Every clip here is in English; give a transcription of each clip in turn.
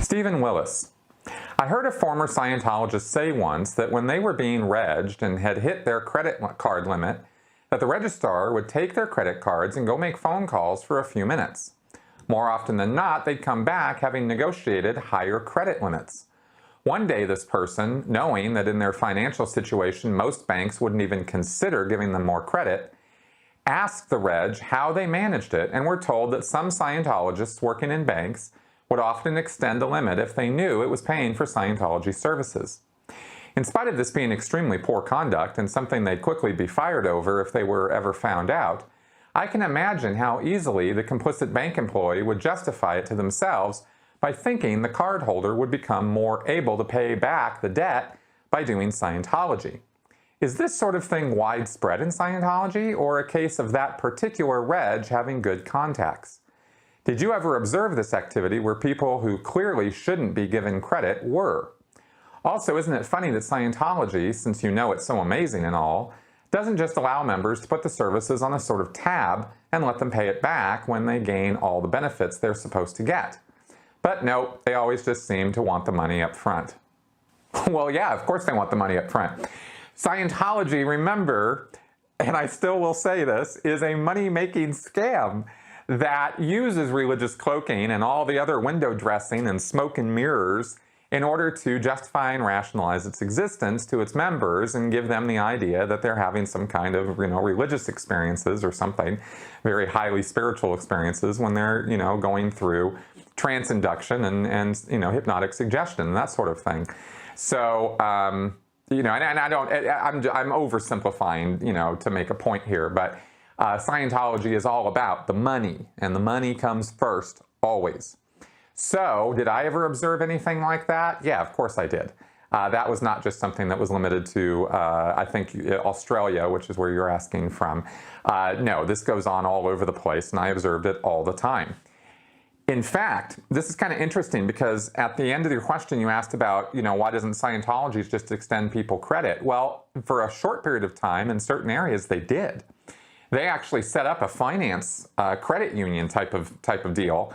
Stephen Willis. I heard a former Scientologist say once that when they were being regged and had hit their credit card limit, that the registrar would take their credit cards and go make phone calls for a few minutes. More often than not, they'd come back having negotiated higher credit limits. One day this person, knowing that in their financial situation most banks wouldn't even consider giving them more credit, asked the reg how they managed it and were told that some Scientologists working in banks would often extend the limit if they knew it was paying for Scientology services. In spite of this being extremely poor conduct and something they'd quickly be fired over if they were ever found out, I can imagine how easily the complicit bank employee would justify it to themselves by thinking the cardholder would become more able to pay back the debt by doing Scientology. Is this sort of thing widespread in Scientology, or a case of that particular reg having good contacts? Did you ever observe this activity where people who clearly shouldn't be given credit were? Also, isn't it funny that Scientology, since you know it's so amazing and all, doesn't just allow members to put the services on a sort of tab and let them pay it back when they gain all the benefits they're supposed to get? But no, they always just seem to want the money up front. Well, yeah, of course they want the money up front. Scientology, remember, and I still will say this, is a money-making scam that uses religious cloaking and all the other window dressing and smoke and mirrors in order to justify and rationalize its existence to its members and give them the idea that they're having some kind of, religious experiences or something, very highly spiritual experiences when they're, going through trance induction and hypnotic suggestion and that sort of thing. So, and I'm oversimplifying, to make a point here, but Scientology is all about the money, and the money comes first, always. So, did I ever observe anything like that? Yeah, of course I did. That was not just something that was limited to, I think, Australia, which is where you're asking from. No, this goes on all over the place, and I observed it all the time. In fact, this is kind of interesting because at the end of your question you asked about, why doesn't Scientology just extend people credit? Well, for a short period of time in certain areas they did. They actually set up a finance credit union type of deal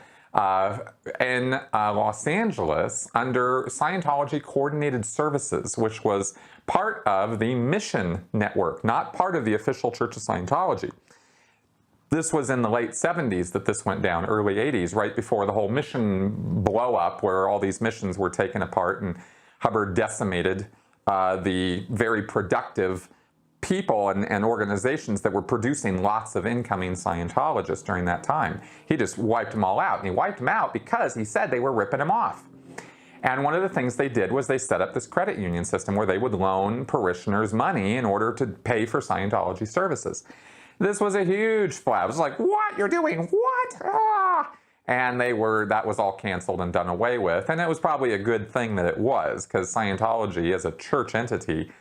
in Los Angeles under Scientology Coordinated Services, which was part of the Mission Network, not part of the official Church of Scientology. This was in the late 70s that this went down, early 80s, right before the whole mission blow-up where all these missions were taken apart and Hubbard decimated the very productive people and organizations that were producing lots of incoming Scientologists during that time. He just wiped them all out. And he wiped them out because he said they were ripping him off. And one of the things they did was they set up this credit union system where they would loan parishioners money in order to pay for Scientology services. This was a huge flap. It was like, what? You're doing what? Ah! And that was all canceled and done away with. And it was probably a good thing that it was, because Scientology as a church entity,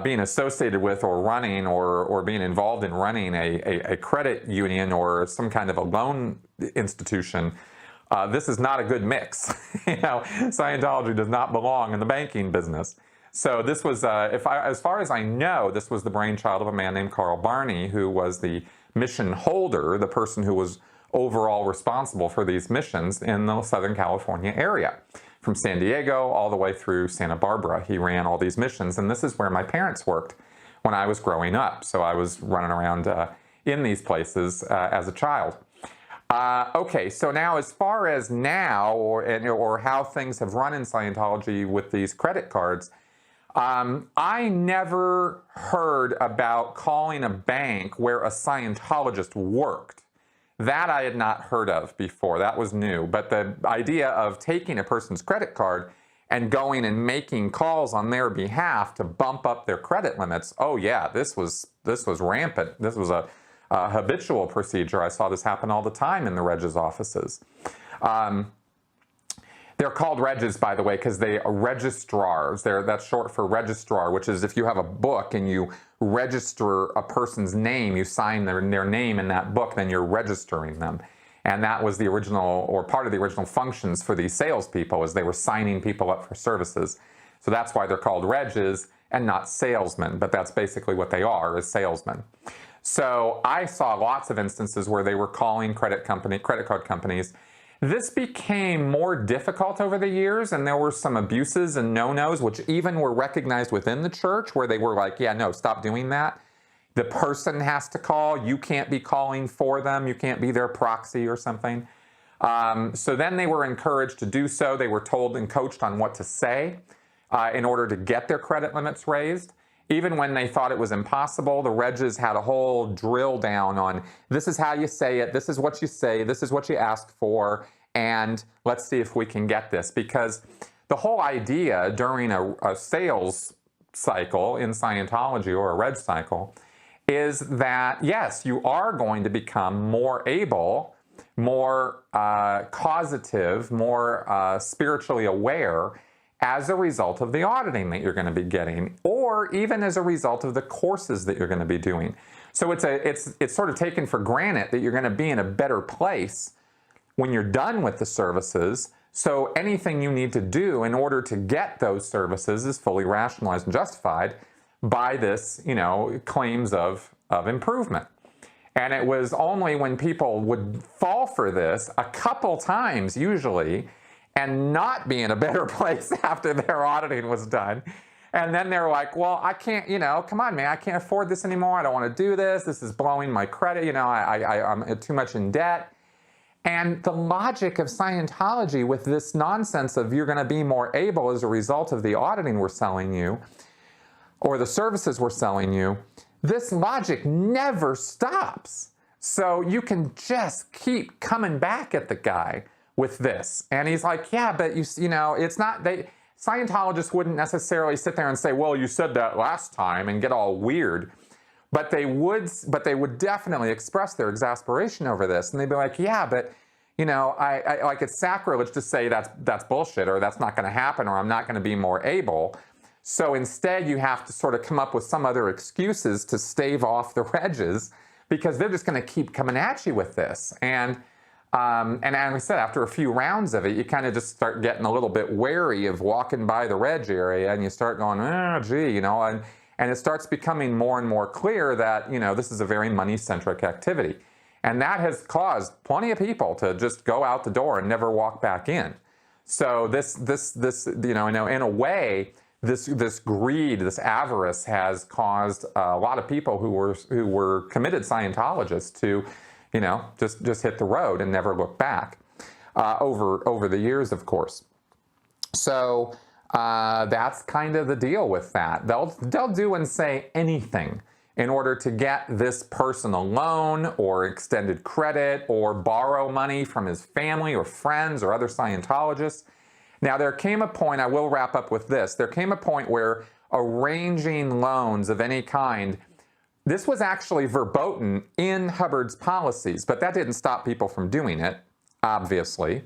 being associated with or running or being involved in running a credit union or some kind of a loan institution, this is not a good mix. Scientology does not belong in the banking business. So this was, as far as I know, this was the brainchild of a man named Carl Barney, who was the mission holder, the person who was overall responsible for these missions in the Southern California area. From San Diego all the way through Santa Barbara, he ran all these missions, and this is where my parents worked when I was growing up. So I was running around in these places as a child. Okay, so now as far as now, or how things have run in Scientology with these credit cards, I never heard about calling a bank where a Scientologist worked. That I had not heard of before. That was new. But the idea of taking a person's credit card and going and making calls on their behalf to bump up their credit limits, oh yeah, this was rampant. This was a habitual procedure. I saw this happen all the time in the Reg's offices. They're called Regs, by the way, because they are registrars. That's short for registrar, which is if you have a book and you register a person's name, you sign their name in that book, then you're registering them. And that was the original, or part of the original functions for these salespeople, is they were signing people up for services. So that's why they're called Regs and not salesmen, but that's basically what they are, is salesmen. So I saw lots of instances where they were calling credit card companies. This became more difficult over the years, and there were some abuses and no-nos, which even were recognized within the church, where they were like, yeah, no, stop doing that. The person has to call. You can't be calling for them. You can't be their proxy or something. So then they were encouraged to do so. They were told and coached on what to say in order to get their credit limits raised. Even when they thought it was impossible, the Regs had a whole drill down on this is how you say it, this is what you say, this is what you ask for, and let's see if we can get this. Because the whole idea during a sales cycle in Scientology or a Reg cycle is that, yes, you are going to become more able, more causative, more spiritually aware as a result of the auditing that you're going to be getting, or even as a result of the courses that you're going to be doing. So it's sort of taken for granted that you're going to be in a better place when you're done with the services. So anything you need to do in order to get those services is fully rationalized and justified by this, claims of improvement. And it was only when people would fall for this a couple times usually and not be in a better place after their auditing was done. And then they're like, well, I can't, come on, man, I can't afford this anymore. I don't want to do this. This is blowing my credit. I'm too much in debt. And the logic of Scientology with this nonsense of you're going to be more able as a result of the auditing we're selling you or the services we're selling you, this logic never stops. So you can just keep coming back at the guy with this. And he's like, yeah, but it's not, Scientologists wouldn't necessarily sit there and say, well, you said that last time and get all weird. But they would definitely express their exasperation over this. And they'd be like, yeah, but, I like it's sacrilege to say that's bullshit or that's not going to happen or I'm not going to be more able. So instead, you have to sort of come up with some other excuses to stave off the Regs because they're just going to keep coming at you with this. And as I said, after a few rounds of it, you kind of just start getting a little bit wary of walking by the Reg area, and you start going, oh, gee, and it starts becoming more and more clear that, this is a very money-centric activity. And that has caused plenty of people to just go out the door and never walk back in. So this in a way, this greed, this avarice has caused a lot of people who were committed Scientologists to just hit the road and never look back over the years, of course. So that's kind of the deal with that. They'll do and say anything in order to get this person a loan or extended credit or borrow money from his family or friends or other Scientologists. Now, there came a point, I will wrap up with this, there came a point where arranging loans of any kind, this was actually verboten in Hubbard's policies, but that didn't stop people from doing it, obviously.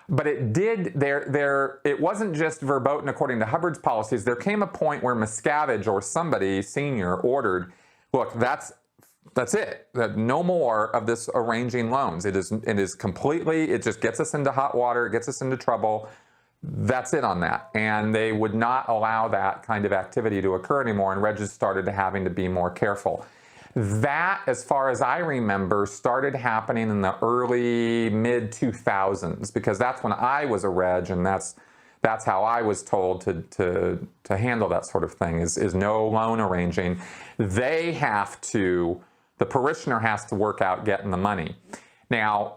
But it did, it wasn't just verboten according to Hubbard's policies. There came a point where Miscavige or somebody senior ordered, look, that's it. No more of this arranging loans. It is completely, it just gets us into hot water, it gets us into trouble. That's it on that. And they would not allow that kind of activity to occur anymore, and Regis started having to be more careful. That, as far as I remember, started happening in the early, mid-2000s, because that's when I was a Reg, and that's how I was told to handle that sort of thing, is no loan arranging. They have to, the parishioner has to work out getting the money. Now,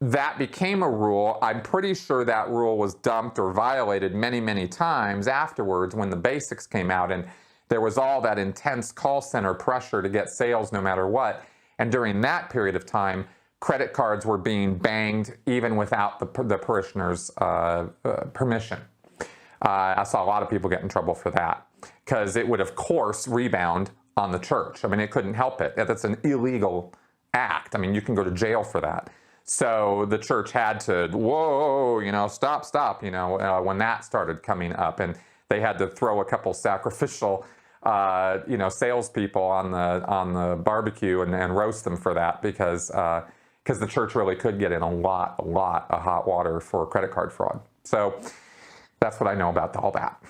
that became a rule. I'm pretty sure that rule was dumped or violated many, many times afterwards when the basics came out and there was all that intense call center pressure to get sales no matter what. And during that period of time, credit cards were being banged even without the parishioner's permission. I saw a lot of people get in trouble for that because it would, of course, rebound on the church. I mean, it couldn't help it. That's an illegal act. I mean, you can go to jail for that. So the church had to, whoa, stop, when that started coming up. And they had to throw a couple sacrificial, salespeople on the barbecue and roast them for that because the church really could get in a lot of hot water for credit card fraud. So that's what I know about all that.